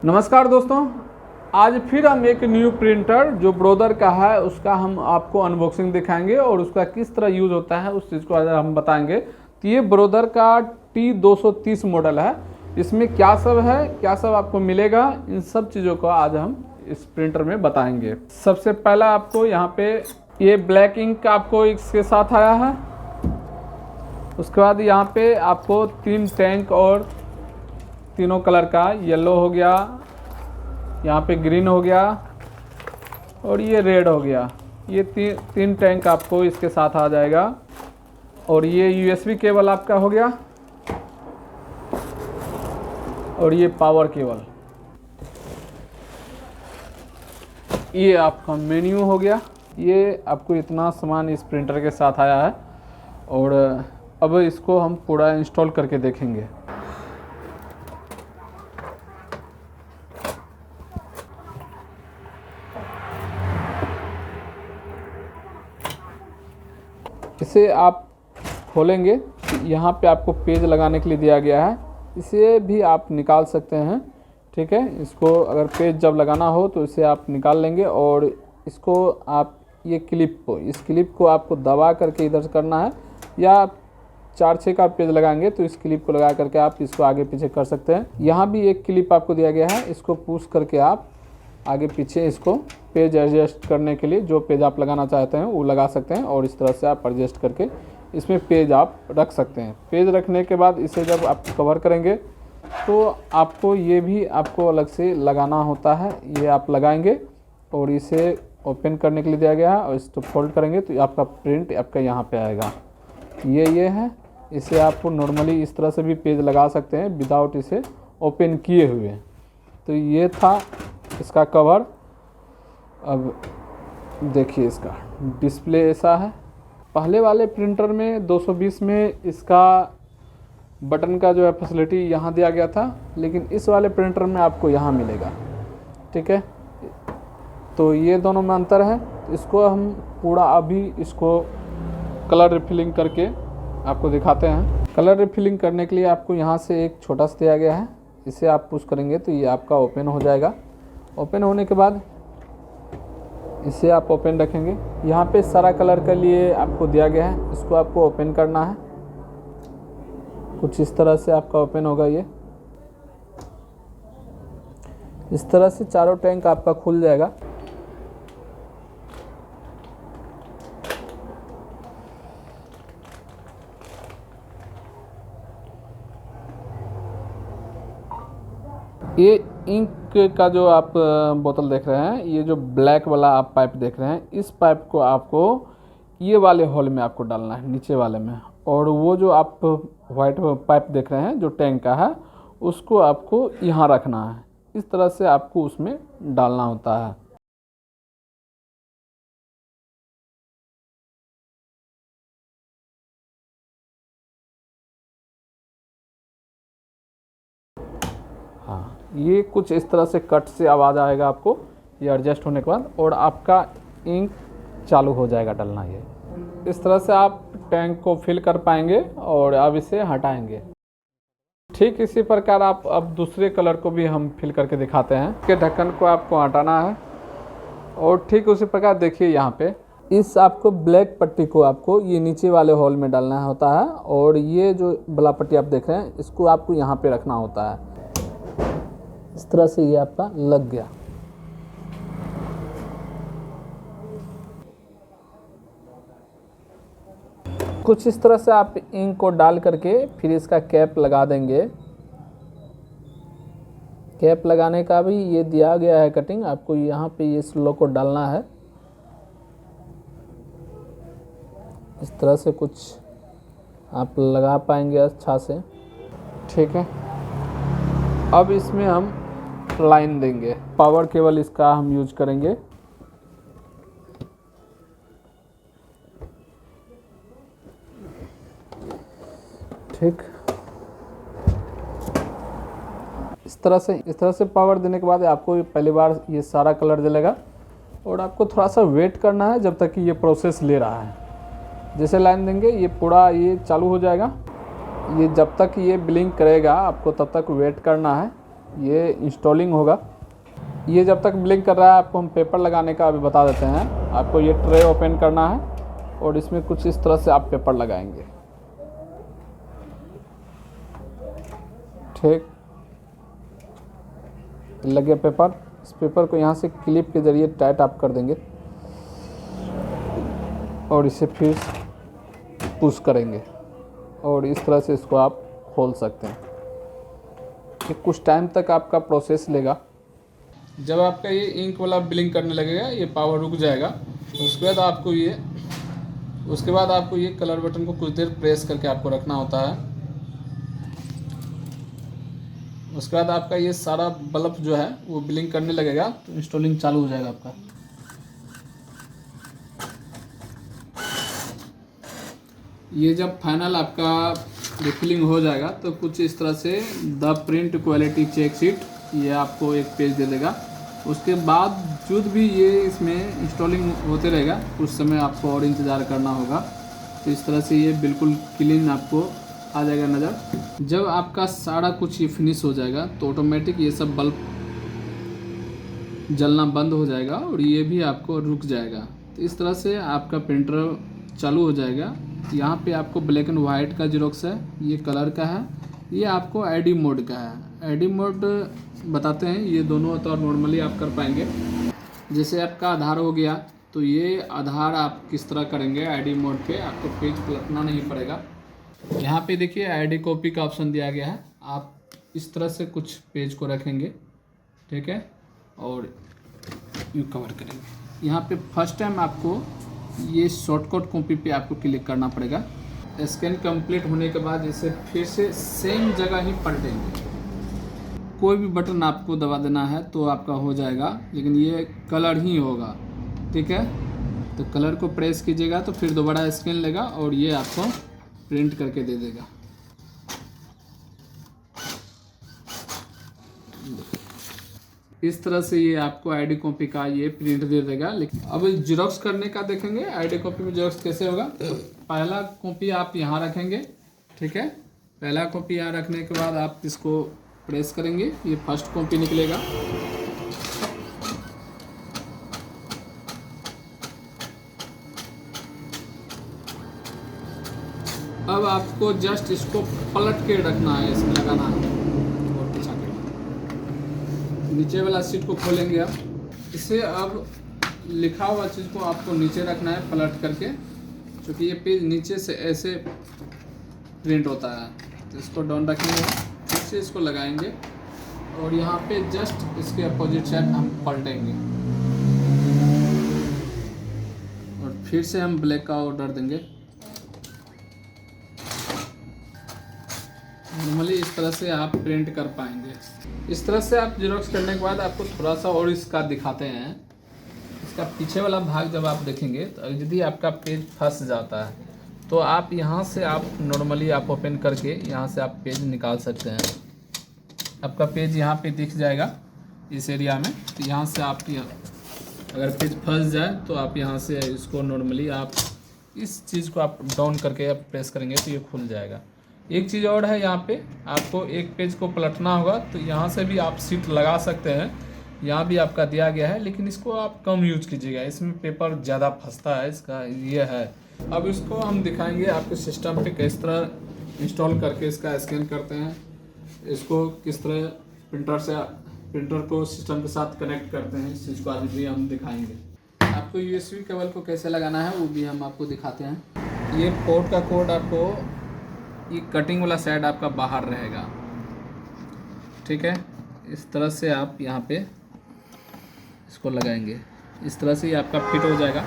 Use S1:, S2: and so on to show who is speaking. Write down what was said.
S1: नमस्कार दोस्तों, आज फिर हम एक न्यू प्रिंटर जो ब्रोदर का है उसका हम आपको अनबॉक्सिंग दिखाएंगे और उसका किस तरह यूज़ होता है उस चीज़ को आज हम बताएंगे। तो ये ब्रोदर का T230 मॉडल है। इसमें क्या सब आपको मिलेगा, इन सब चीज़ों को आज हम इस प्रिंटर में बताएंगे। सबसे पहला आपको यहाँ पे ये ब्लैक इंक आपको इसके साथ आया है। उसके बाद यहाँ पे आपको 3 टैंक और तीनों कलर का, येलो हो गया, यहाँ पे ग्रीन हो गया और ये रेड हो गया। ये तीन टैंक आपको इसके साथ आ जाएगा। और ये USB केबल आपका हो गया और ये पावर केबल। ये आपका मेन्यू हो गया। ये आपको इतना सामान इस प्रिंटर के साथ आया है और अब इसको हम पूरा इंस्टॉल करके देखेंगे। इसे आप खोलेंगे, यहाँ पे आपको पेज लगाने के लिए दिया गया है। इसे भी आप निकाल सकते हैं, ठीक है। इसको अगर पेज जब लगाना हो तो इसे आप निकाल लेंगे और इसको आप इस क्लिप को आपको दबा करके इधर से करना है, या 4-6 का पेज लगाएंगे तो इस क्लिप को लगा करके आप इसको आगे पीछे कर सकते हैं। यहाँ भी एक क्लिप आपको दिया गया है, इसको पुश करके आप आगे पीछे इसको पेज एडजस्ट करने के लिए जो पेज आप लगाना चाहते हैं वो लगा सकते हैं और इस तरह से आप एडजस्ट करके इसमें पेज आप रख सकते हैं। पेज रखने के बाद इसे जब आप कवर करेंगे तो आपको ये भी आपको अलग से लगाना होता है। ये आप लगाएंगे और इसे ओपन करने के लिए दिया गया है और इसको फोल्ड करेंगे तो आपका प्रिंट आपका यहाँ पे आएगा। ये है। इसे आपको नॉर्मली इस तरह से भी पेज लगा सकते हैं विदाउट इसे ओपन किए हुए। तो ये था इसका कवर। अब देखिए इसका डिस्प्ले ऐसा है। पहले वाले प्रिंटर में 220 में इसका बटन का जो है फैसिलिटी यहाँ दिया गया था, लेकिन इस वाले प्रिंटर में आपको यहाँ मिलेगा, ठीक है। तो ये दोनों में अंतर है। इसको हम पूरा अभी इसको कलर रिफिलिंग करके आपको दिखाते हैं। कलर रिफिलिंग करने के लिए आपको यहाँ से एक छोटा सा दिया गया है, इसे आप पुश करेंगे तो ये आपका ओपन हो जाएगा। ओपन होने के बाद इसे आप ओपन रखेंगे। यहाँ पे सारा कलर के लिए आपको दिया गया है, इसको आपको ओपन करना है। कुछ इस तरह से आपका ओपन होगा। ये इस तरह से चारों टैंक आपका खुल जाएगा। ये इंक का जो आप बोतल देख रहे हैं, ये जो ब्लैक वाला आप पाइप देख रहे हैं, इस पाइप को आपको ये वाले होल में आपको डालना है, नीचे वाले में। और वो जो आप वाइट पाइप देख रहे हैं जो टैंक का है, उसको आपको यहाँ रखना है। इस तरह से आपको उसमें डालना होता है। हाँ, ये कुछ इस तरह से कट से आवाज़ आएगा आपको ये एडजस्ट होने के बाद, और आपका इंक चालू हो जाएगा डलना। ये इस तरह से आप टैंक को फिल कर पाएंगे और अब इसे हटाएंगे। ठीक इसी प्रकार आप अब दूसरे कलर को भी हम फिल करके दिखाते हैं। के ढक्कन को आपको हटाना है और ठीक उसी प्रकार देखिए यहाँ पे इस आपको ब्लैक पट्टी को आपको ये नीचे वाले होल में डालना होता है, और ये जो बला पट्टी आप देख रहे हैं इसको आपको यहाँ पे रखना होता है। इस तरह से ये आपका लग गया। कुछ इस तरह से आप इंक को डाल करके फिर इसका कैप लगा देंगे। कैप लगाने का भी ये दिया गया है कटिंग, आपको यहाँ पे ये स्लो को डालना है। इस तरह से कुछ आप लगा पाएंगे अच्छा से, ठीक है। अब इसमें हम लाइन देंगे। पावर केबल इसका हम यूज करेंगे। ठीक, इस तरह से पावर देने के बाद आपको पहली बार ये सारा कलर जलेगा और आपको थोड़ा सा वेट करना है जब तक कि ये प्रोसेस ले रहा है। जैसे लाइन देंगे ये पूरा ये चालू हो जाएगा। ये जब तक ये ब्लिंक करेगा आपको तब तक वेट करना है। ये इंस्टॉलिंग होगा। ये जब तक ब्लिंक कर रहा है आपको हम पेपर लगाने का अभी बता देते हैं। आपको ये ट्रे ओपन करना है और इसमें कुछ इस तरह से आप पेपर लगाएंगे। ठीक लग गया पेपर। इस पेपर को यहाँ से क्लिप के ज़रिए टाइट आप कर देंगे और इसे फिर पुश करेंगे और इस तरह से इसको आप खोल सकते हैं। ये कुछ टाइम तक आपका प्रोसेस लेगा। जब आपका ये इंक वाला ब्लिंक करने लगेगा, ये पावर रुक जाएगा। उसके बाद आपको ये कलर बटन को कुछ देर प्रेस करके आपको रखना होता है। उसके बाद आपका ये सारा बल्ब जो है वो ब्लिंक करने लगेगा, तो इंस्टॉलिंग चालू हो जाएगा आपका। ये जब फाइनल आपका रिफिलिंग हो जाएगा तो कुछ इस तरह से the print quality check sheet ये आपको एक पेज दे देगा। उसके बाद जो भी ये इसमें इंस्टॉलिंग होते रहेगा, कुछ समय आपको और इंतज़ार करना होगा। तो इस तरह से ये बिल्कुल क्लीन आपको आ जाएगा नज़र। जब आपका सारा कुछ ये फिनिश हो जाएगा तो ऑटोमेटिक ये सब बल्ब जलना बंद हो जाएगा और ये भी आपको रुक जाएगा। तो इस तरह से आपका प्रिंटर चालू हो जाएगा। यहाँ पे आपको ब्लैक एंड वाइट का जेरोक्स है, ये कलर का है, ये आपको आईडी मोड का है। आईडी मोड बताते हैं, ये दोनों तो नॉर्मली आप कर पाएंगे। जैसे आपका आधार हो गया तो ये आधार आप किस तरह करेंगे आईडी मोड पे, आपको पेज पलटना नहीं पड़ेगा। यहाँ पे देखिए आईडी कॉपी का ऑप्शन दिया गया है। आप इस तरह से कुछ पेज को रखेंगे, ठीक है, और यूँ कवर करेंगे। यहाँ पे फर्स्ट टाइम आपको ये शॉर्टकट कॉपी पे आपको क्लिक करना पड़ेगा। स्कैन कंप्लीट होने के बाद इसे फिर से सेम जगह ही पलटेंगे। कोई भी बटन आपको दबा देना है तो आपका हो जाएगा, लेकिन ये कलर ही होगा, ठीक है। तो कलर को प्रेस कीजिएगा तो फिर दोबारा स्कैन लेगा और ये आपको प्रिंट करके दे देगा। इस तरह से ये आपको आईडी कॉपी का ये प्रिंट दे देगा। लेकिन अब जेरोक्स करने का देखेंगे आईडी कॉपी में जेरोक्स कैसे होगा। पहला कॉपी आप यहाँ रखेंगे, ठीक है। पहला कॉपी यहाँ रखने के बाद आप इसको प्रेस करेंगे, ये फर्स्ट कॉपी निकलेगा। अब आपको जस्ट इसको पलट के रखना है, इसमें लगाना है और पीछा के नीचे वाला सीट को खोलेंगे आप। इसे अब लिखा हुआ चीज़ को आपको नीचे रखना है पलट करके, क्योंकि ये पेज नीचे से ऐसे प्रिंट होता है। तो इसको डाउन रखेंगे, फिर से इसको लगाएंगे और यहाँ पे जस्ट इसके अपोजिट साइड हम पलटेंगे और फिर से हम ब्लैक का ऑर्डर देंगे। नॉर्मली इस तरह से आप प्रिंट कर पाएंगे। इस तरह से आप जेरोक्स करने के बाद आपको थोड़ा सा और इसका दिखाते हैं। इसका पीछे वाला भाग जब आप देखेंगे तो यदि आपका पेज फंस जाता है तो आप यहाँ से आप नॉर्मली आप ओपन करके यहाँ से आप पेज निकाल सकते हैं। आपका पेज यहाँ पे दिख जाएगा इस एरिया में। तो यहाँ से आप अगर पेज फंस जाए तो आप यहाँ से इसको नॉर्मली आप इस चीज़ को आप डाउन करके आप प्रेस करेंगे तो ये खुल जाएगा। एक चीज़ और है, यहाँ पे आपको एक पेज को पलटना होगा तो यहाँ से भी आप सीट लगा सकते हैं। यहाँ भी आपका दिया गया है, लेकिन इसको आप कम यूज कीजिएगा, इसमें पेपर ज़्यादा फंसता है, इसका ये है। अब इसको हम दिखाएंगे आपके सिस्टम पे किस तरह इंस्टॉल करके इसका स्कैन करते हैं, इसको किस तरह प्रिंटर को सिस्टम के साथ कनेक्ट करते हैं। इस चीज़ को आज भी हम दिखाएंगे। आपको USB केबल को कैसे लगाना है वो भी हम आपको दिखाते हैं। ये पोर्ट का कोड आपको ये कटिंग वाला साइड आपका बाहर रहेगा, ठीक है। इस तरह से आप यहाँ पे इसको लगाएंगे, इस तरह से ये आपका फिट हो जाएगा।